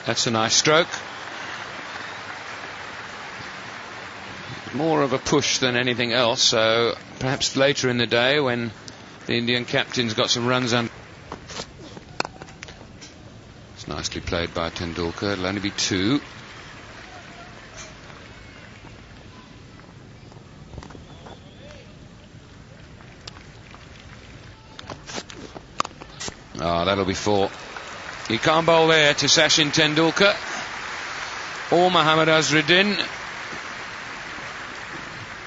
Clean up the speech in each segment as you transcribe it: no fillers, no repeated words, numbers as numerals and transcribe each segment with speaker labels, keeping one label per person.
Speaker 1: That's a nice stroke. More of a push than anything else, so perhaps later in the day when the Indian captain's got some runs on. It's nicely played by Tendulkar. It'll only be 2. Oh, that'll be 4. He can't bowl there to Sachin Tendulkar or Mohammad Azharuddin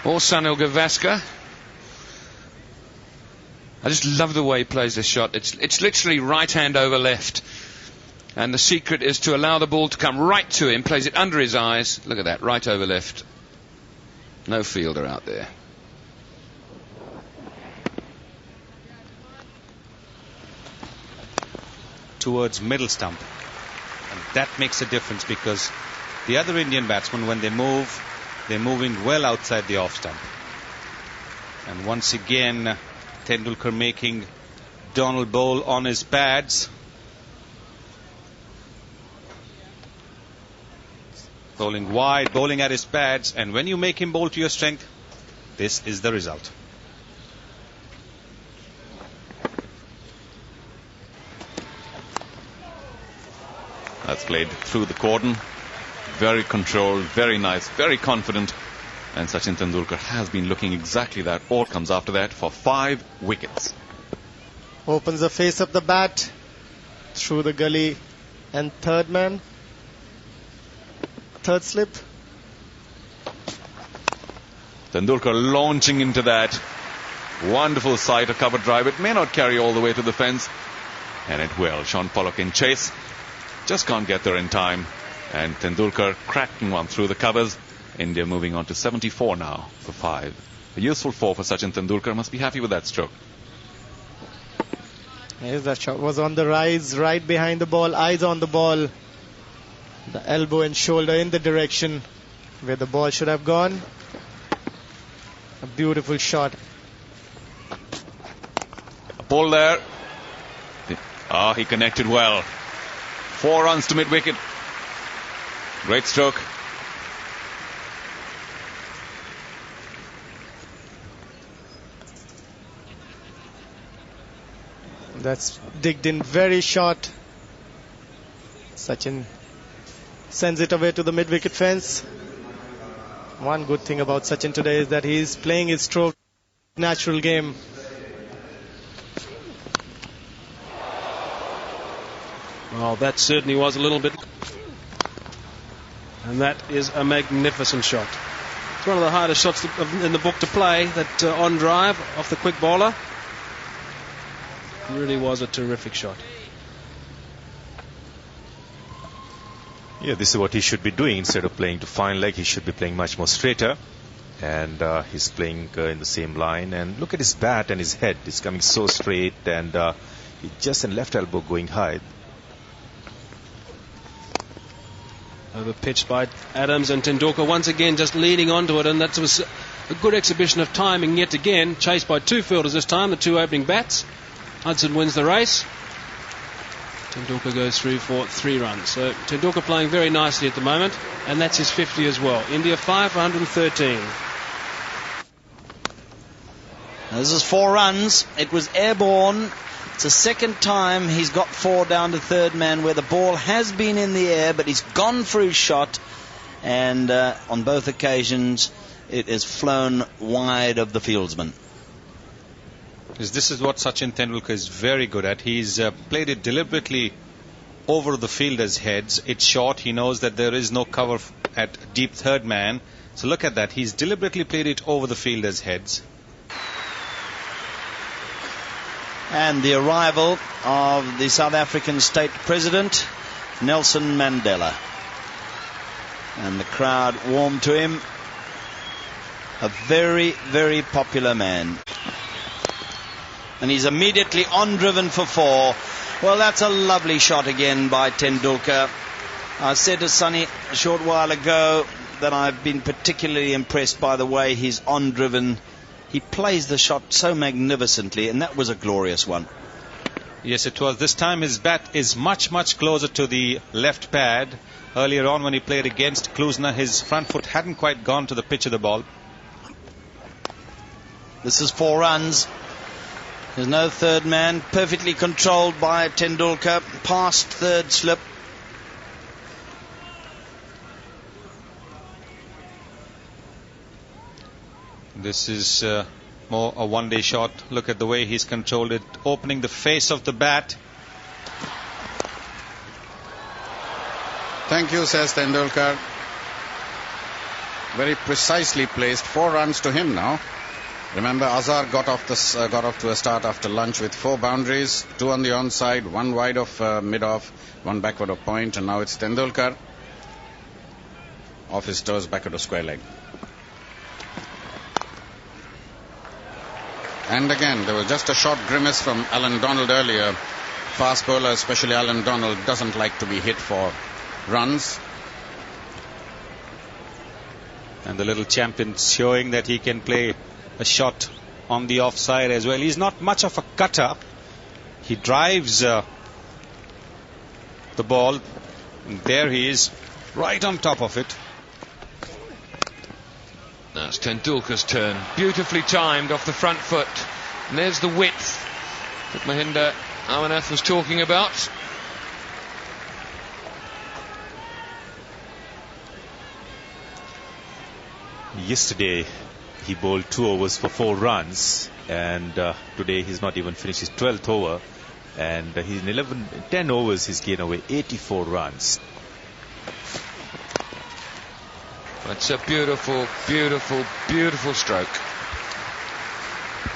Speaker 1: or Sunil Gavaskar. I just love the way he plays this shot. It's literally right hand over left, and the secret is to allow the ball to come right to him. Plays it under his eyes. Look at that, right over left. No fielder out there.
Speaker 2: Towards middle stump, and that makes a difference because the other Indian batsmen, when they move, they're moving well outside the off stump. And once again, Tendulkar making Donald bowl on his pads. Bowling wide, bowling at his pads, and when you make him bowl to your strength, this is the result.
Speaker 3: That's played through the cordon. Very controlled, very nice, very confident. And Sachin Tendulkar has been looking exactly that. All comes after that for 5 wickets.
Speaker 4: Opens the face of the bat through the gully, and third man, third slip.
Speaker 3: Tendulkar launching into that. Wonderful sight, a cover drive. It may not carry all the way to the fence, and it will. Sean Pollock in chase. Just can't get there in time. And Tendulkar cracking one through the covers. India moving on to 74 now for 5. A useful 4 for Sachin Tendulkar. Must be happy with that stroke.
Speaker 4: Yes, that shot was on the rise, right behind the ball, eyes on the ball. The elbow and shoulder in the direction where the ball should have gone. A beautiful shot.
Speaker 3: A pull there. He connected well. 4 runs to mid-wicket. Great stroke.
Speaker 4: That's digged in very short. Sachin sends it away to the mid-wicket fence. One good thing about Sachin today is that he's playing his stroke natural game.
Speaker 5: Well, that certainly was a little bit. And that is a magnificent shot. It's one of the hardest shots in the book to play, that on drive off the quick bowler. It really was a terrific shot.
Speaker 6: Yeah, this is what he should be doing. Instead of playing to fine leg, he should be playing much more straighter. And he's playing in the same line. And look at his bat and his head. It's coming so straight, and he just in left elbow going high.
Speaker 5: Over pitched by Adams, and Tendulkar once again just leading onto it, and that was a good exhibition of timing yet again. Chased by 2 fielders this time, the 2 opening bats. Hudson wins the race. Tendulkar goes through for 3 runs. So Tendulkar playing very nicely at the moment, and that's his 50 as well. India 5 for 113.
Speaker 7: This is 4 runs. It was airborne. It's the second time he's got 4 down to third man, where the ball has been in the air, but he's gone for his shot, and on both occasions it has flown wide of the fieldsman.
Speaker 2: This is what Sachin Tendulkar is very good at. He's played it deliberately over the fielder's heads. It's short. He knows that there is no cover at deep third man. So look at that. He's deliberately played it over the fielder's heads.
Speaker 7: And the arrival of the South African state president, Nelson Mandela. And the crowd warmed to him. A very, very popular man. And he's immediately on driven for 4. Well, that's a lovely shot again by Tendulkar. I said to Sonny a short while ago that I've been particularly impressed by the way he's on driven. He plays the shot so magnificently, and that was a glorious one.
Speaker 2: Yes, it was. This time his bat is much, much closer to the left pad. Earlier on when he played against Klusner, his front foot hadn't quite gone to the pitch of the ball.
Speaker 7: This is 4 runs. There's no third man. Perfectly controlled by Tendulkar. Past third slip.
Speaker 2: This is more a one-day shot. Look at the way he's controlled it, opening the face of the bat.
Speaker 8: Thank you, says Tendulkar. Very precisely placed. 4 runs to him now. Remember, Azhar got off to a start after lunch with 4 boundaries, 2 on the onside, 1 wide of mid-off, 1 backward of point, and now it's Tendulkar off his toes, backward of square leg. And again, there was just a short grimace from Alan Donald earlier. Fast bowler, especially Alan Donald, doesn't like to be hit for runs.
Speaker 2: And the little champion showing that he can play a shot on the offside as well. He's not much of a cutter. He drives the ball. And there he is, right on top of it.
Speaker 1: Now it's Tendulkar's turn. Beautifully timed off the front foot. And there's the width that Mahinda Amarnath was talking about.
Speaker 6: Yesterday he bowled 2 overs for 4 runs, and today he's not even finished his 12th over, and he's in 10 overs he's gained away 84 runs.
Speaker 1: It's a beautiful, beautiful, beautiful stroke.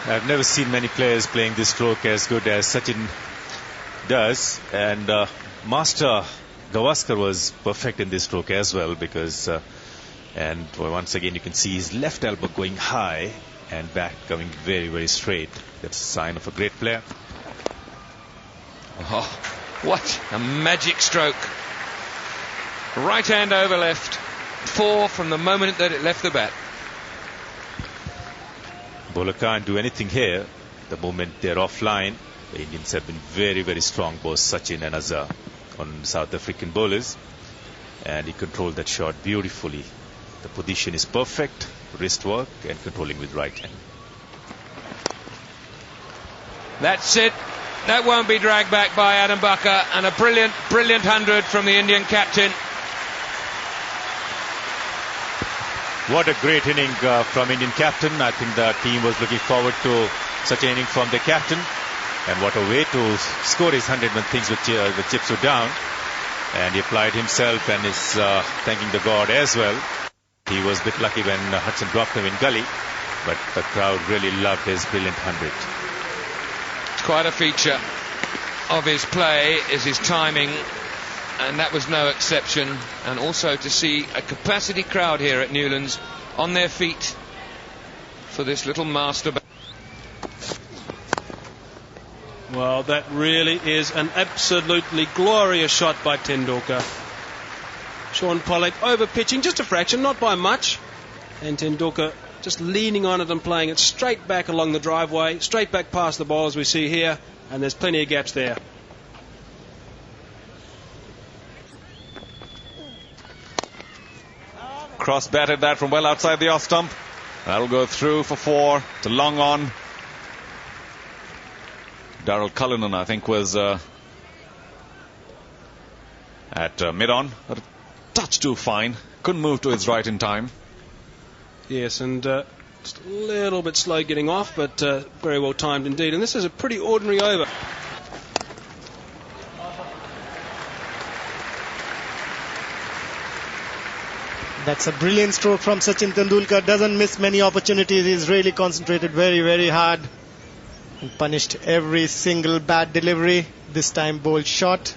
Speaker 6: I've never seen many players playing this stroke as good as Sachin does, and Master Gavaskar was perfect in this stroke as well, because and once again you can see his left elbow going high and back coming very, very straight. That's a sign of a great player.
Speaker 1: Oh, what a magic stroke. Right hand over left. 4 from the moment that it left the bat.
Speaker 6: Bowler can't do anything here. The moment they're offline, the Indians have been very, very strong, both Sachin and Azhar, on South African bowlers, and he controlled that shot beautifully. The position is perfect, wrist work and controlling with right hand.
Speaker 1: That's it. That won't be dragged back by Adam Bucker, and a brilliant, brilliant 100 from the Indian captain.
Speaker 6: What a great inning from Indian captain. I think the team was looking forward to such an inning from the captain. And what a way to score his 100 when things with chips were down. And he applied himself and is thanking the God as well. He was a bit lucky when Hudson dropped him in gully, but the crowd really loved his brilliant 100.
Speaker 1: Quite a feature of his play is his timing, and that was no exception. And also to see a capacity crowd here at Newlands on their feet for this little master.
Speaker 5: Well, that really is an absolutely glorious shot by Tendulkar. Sean Pollock over pitching just a fraction, not by much, and Tendulkar just leaning on it and playing it straight back along the driveway, straight back past the ball as we see here, and there's plenty of gaps there.
Speaker 3: Cross batted that from well outside the off stump. That'll go through for 4. It's a long on. Darryl Cullinan, I think, was at mid-on. But a touch too fine. Couldn't move to his right in time.
Speaker 5: Yes, and just a little bit slow getting off, but very well timed indeed. And this is a pretty ordinary over.
Speaker 4: That's a brilliant stroke from Sachin Tendulkar. Doesn't miss many opportunities. He's really concentrated very, very hard and punished every single bad delivery. This time bowled short.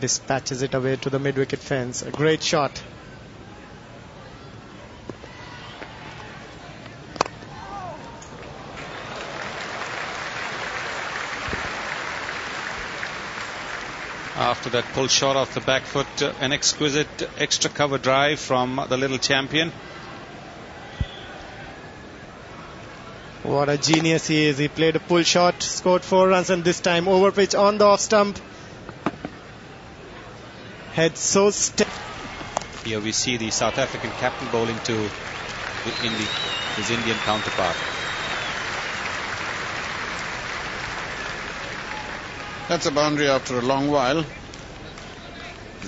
Speaker 4: Dispatches it away to the mid-wicket fence. A great shot.
Speaker 2: After that pull shot off the back foot, an exquisite extra cover drive from the little champion.
Speaker 4: What a genius he is. He played a pull shot, scored 4 runs, and this time over pitch on the off stump. Head so stiff.
Speaker 2: Here we see the South African captain bowling to his Indian counterpart.
Speaker 8: That's a boundary after a long while.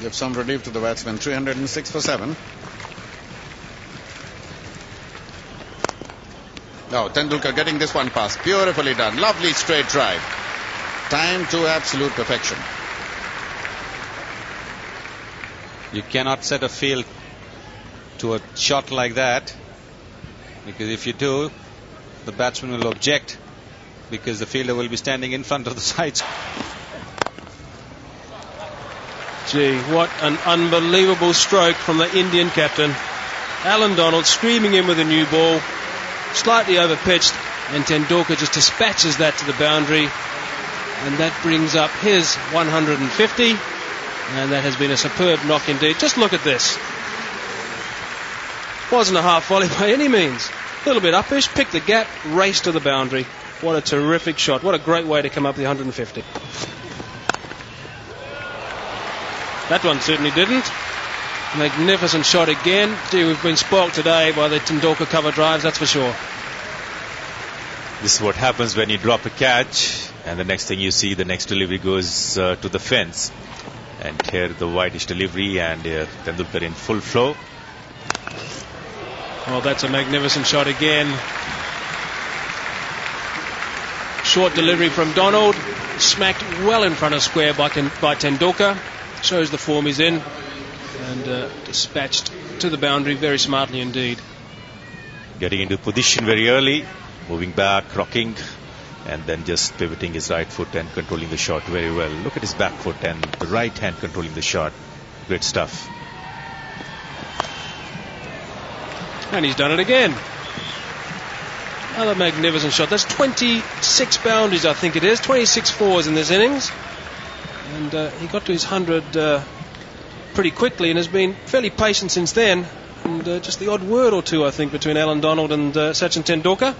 Speaker 8: Give some relief to the batsman. 306 for 7. Oh, Tendulkar getting this one past. Beautifully done. Lovely straight drive. Time to absolute perfection.
Speaker 2: You cannot set a field to a shot like that, because if you do, the batsman will object, because the fielder will be standing in front of the sides.
Speaker 5: Gee, what an unbelievable stroke from the Indian captain. Alan Donald screaming in with a new ball, slightly over pitched, and Tendulkar just dispatches that to the boundary, and that brings up his 150, and that has been a superb knock indeed. Just look at this. Wasn't a half volley by any means. A little bit uppish, picked the gap, raced to the boundary. What a terrific shot. What a great way to come up the 150. That one certainly didn't. Magnificent shot again. Gee, we've been spoilt today by the Tendulkar cover drives, that's for sure.
Speaker 6: This is what happens when you drop a catch, and the next thing you see, the next delivery goes to the fence. And here the wideish delivery, and Tendulkar in full flow.
Speaker 5: Oh, that's a magnificent shot again. Short delivery from Donald, smacked well in front of square by Tendulkar. Shows the form he's in, and dispatched to the boundary very smartly indeed.
Speaker 6: Getting into position very early, moving back, rocking, and then just pivoting his right foot and controlling the shot very well. Look at his back foot and the right hand controlling the shot. Great stuff.
Speaker 5: And he's done it again. Another magnificent shot. That's 26 boundaries, I think it is. 26 fours in this innings. And he got to his 100 pretty quickly and has been fairly patient since then. And just the odd word or two, I think, between Alan Donald and Sachin Tendulkar.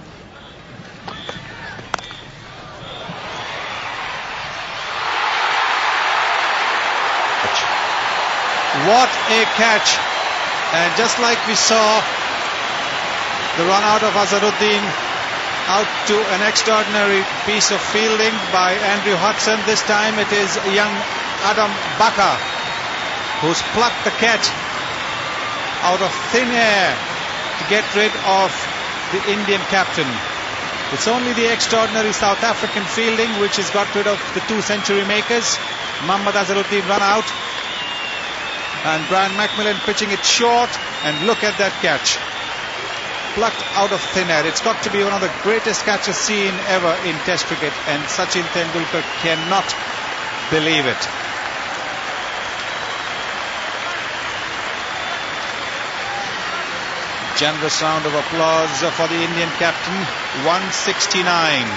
Speaker 2: What a catch. And just like we saw the run out of Azharuddin, out to an extraordinary piece of fielding by Andrew Hudson. This time it is young Adam Bakar who's plucked the catch out of thin air to get rid of the Indian captain. It's only the extraordinary South African fielding which has got rid of the 2 century makers. Mohammad Azharuddin run out, and Brian Macmillan pitching it short, and look at that catch. Plucked out of thin air. It's got to be one of the greatest catches seen ever in Test cricket, and Sachin Tendulkar cannot believe it. Generous round of applause for the Indian captain. 169.